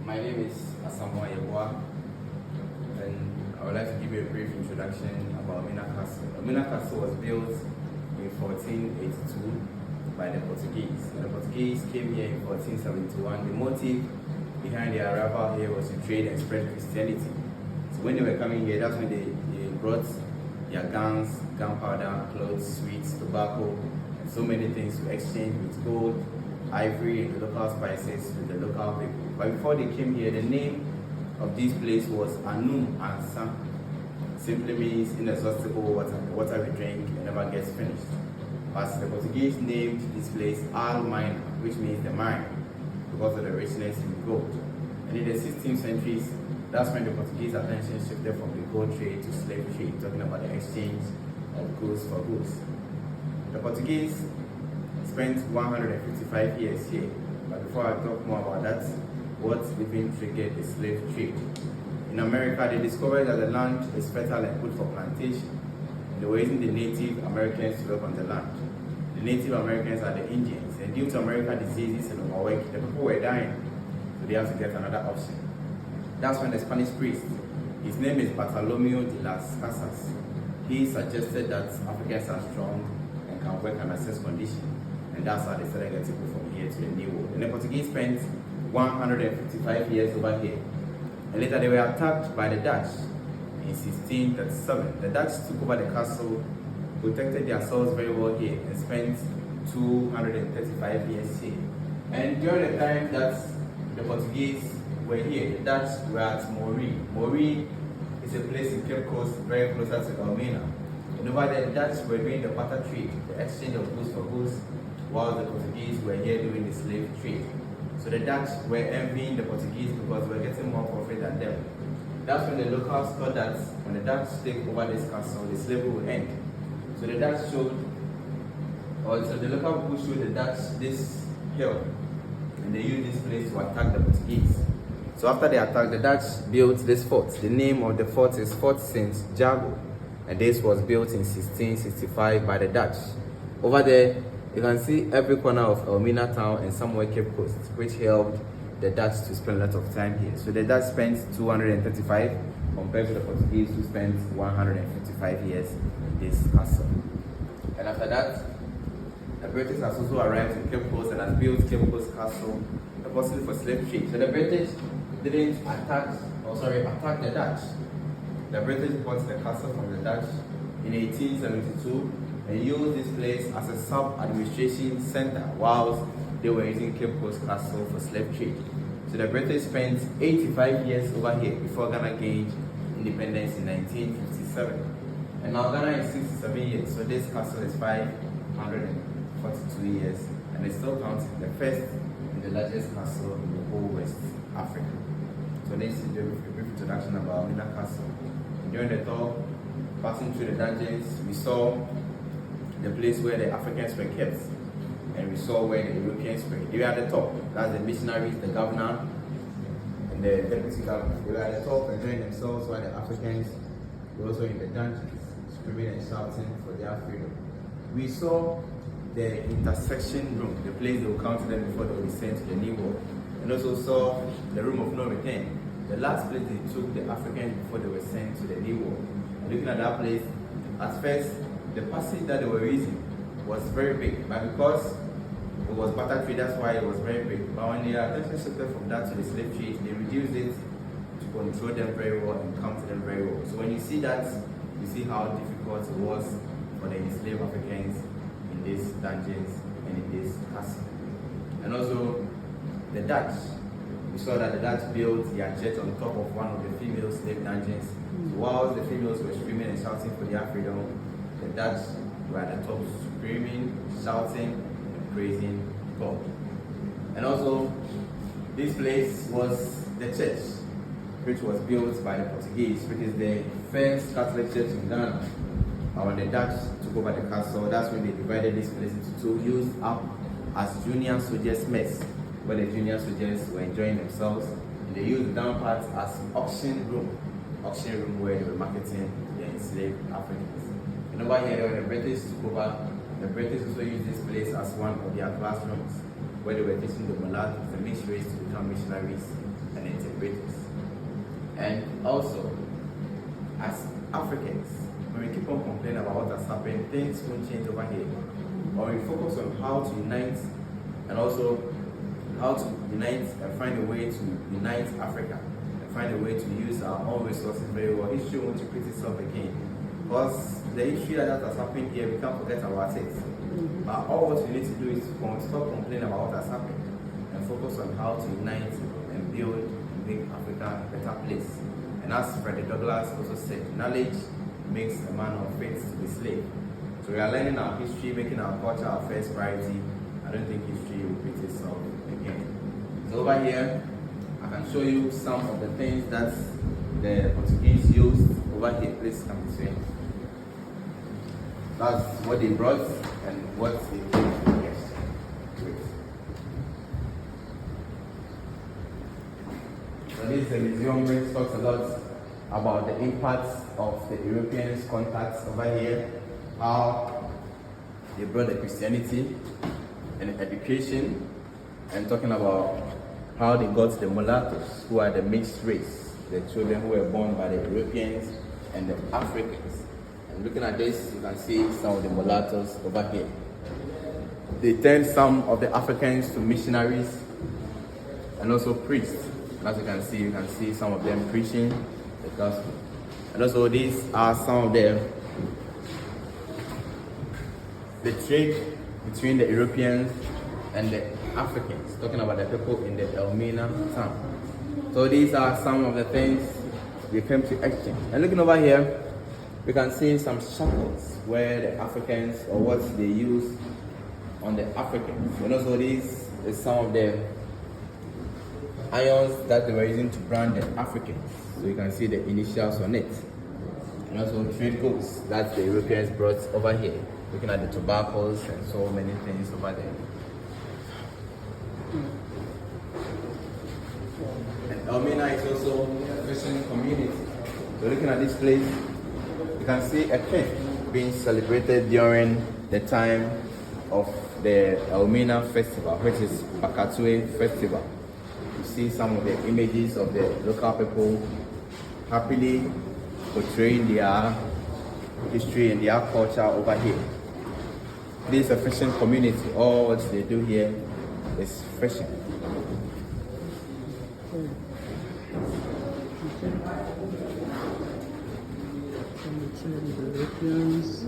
My name is Asamoah Yeboah, and I would like to give you a brief introduction about Elmina Castle. Elmina Castle was built in 1482 by the Portuguese. The Portuguese came here in 1471. The motive behind their arrival here was to trade and spread Christianity. So when they were coming here, that's when they brought their guns, gunpowder, clothes, sweets, tobacco, and so many things to exchange with gold, ivory, and the local spices with the local people. But before they came here, the name of this place was Anum Ansa. Simply means inexhaustible water. The water we drink and never gets finished. But the Portuguese named this place Almina, which means the mine, because of the richness in gold. And in the 16th centuries, that's when the Portuguese attention shifted from the gold trade to slave trade, talking about the exchange of goods for goods. The Portuguese spent 155 years here. But before I talk more about that, what even triggered the slave trade? In America, they discovered that the land is fertile and good for plantation. They were using the Native Americans to work on the land. The Native Americans are the Indians, and due to American diseases and overwork, the people were dying, so they had to get another option. That's when the Spanish priest, his name is Bartolomeo de las Casas, he suggested that Africans are strong and can work under such conditions. And that's how they started getting people from here to the New World. And the Portuguese spent 155 years over here. And later they were attacked by the Dutch in 1637. The Dutch took over the castle, protected themselves very well here, and spent 235 years here. And during the time that the Portuguese were here, the Dutch were at Mori. Mori is a place in Cape Coast very closer to Elmina. And over there, the Dutch were doing the barter trade, the exchange of goods for goods, while the Portuguese were here doing the slave trade. So the Dutch were envying the Portuguese because they were getting more profit than them. That's when the locals thought that when the Dutch take over this castle, the slavery will end. So the Dutch showed, so the local people showed the Dutch this hill, and they used this place to attack the Portuguese. So after the attack, the Dutch built this fort. The name of the fort is Fort St. Jago, and this was built in 1665 by the Dutch. Over there, you can see every corner of Elmina town and somewhere Cape Coast, which helped the Dutch to spend a lot of time here. So the Dutch spent 235 compared to the Portuguese who spent 155 years in this castle. And after that, the British has also arrived in Cape Coast and has built Cape Coast Castle, possibly for slave trade. So the British didn't attack the Dutch. The British bought the castle from the Dutch in 1872 and used this place as a sub-administration center whilst they were using Cape Coast Castle for slave trade. So the British spent 85 years over here before Ghana gained independence in 1957. And now Ghana is 67 years, so this castle is 542 years, and it's still counting the first and the largest castle in the whole West Africa. So this is a brief introduction about Elmina Castle. During the tour, passing through the dungeons, we saw the place where the Africans were kept, and we saw where the Europeans were. They were at the top. That's the missionaries, the governor, and the deputy governor. They were at the top enjoying themselves, while the Africans were also in the dungeons, screaming and shouting for their freedom. We saw the intersection room, the place they will come to them before they will be sent to the New World, and also saw the room of no return, the last place they took the Africans before they were sent to the New World. And looking at that place, at first, the passage that they were using was very big, but because it was barter trade, that's why it was very big. But when the attention shifted from that to the slave trade, they reduced it to control them very well and counter them very well. So when you see that, you see how difficult it was for the enslaved Africans in these dungeons and in this castle. And also the Dutch, we saw that the Dutch built their jet on top of one of the female slave dungeons. So while the females were screaming and shouting for their freedom, the Dutch were at the top screaming, shouting, and praising God. And also, this place was the church, which was built by the Portuguese, which is the first Catholic church in Ghana. And when the Dutch took over the castle, that's when they divided this place into two, used up as junior soldiers' mess, where the junior soldiers were enjoying themselves. And they used the down part as auction room where they were marketing the enslaved Africans. And over here, when the British took over, the British also used this place as one of their classrooms, where they were teaching the mulattoes, the missionaries, to become missionaries and And also, as Africans, when we keep on complaining about what has happened, things won't change over here. Or we focus on how to unite, and also how to unite and find a way to unite Africa and find a way to use our own resources very well. History won't repeat itself again. Because the history that has happened here, we can't forget about it. But all what we need to do is stop complaining about what has happened and focus on how to unite and build and make Africa a better place. And as Frederick Douglass also said, knowledge makes a man unfit to be slave. So we are learning our history, making our culture our first priority. I don't think history will repeat itself again. So over here, I can show you some of the things that the Portuguese used over here. Please come this way. That's what they brought and what they came to. Yes. Great. So this is a museum which talks a lot about the impact of the Europeans' contacts over here, how they brought the Christianity and education, and talking about how they got the mulattoes, who are the mixed race, the children who were born by the Europeans and the Africans. And looking at this, you can see some of the mulattoes over here. They turned some of the Africans to missionaries and also priests. And as you can see some of them preaching the gospel. And also these are some of the trade between the Europeans and the Africans, talking about the people in the Elmina town. So these are some of the things we came to exchange. And looking over here, we can see some shackles where the Africans, or what they use on the Africans. And also these is some of the irons that they were using to brand the Africans. So you can see the initials on it. And also trade goods that the Europeans brought over here. Looking at the tobaccos and so many things over there. And Elmina is also a fishing community. So looking at this place, you can see a feast being celebrated during the time of the Elmina festival, which is Bakatue festival. You see some of the images of the local people happily portraying their history and their culture over here. This is a fishing community. All what they do here is fishing. Europeans.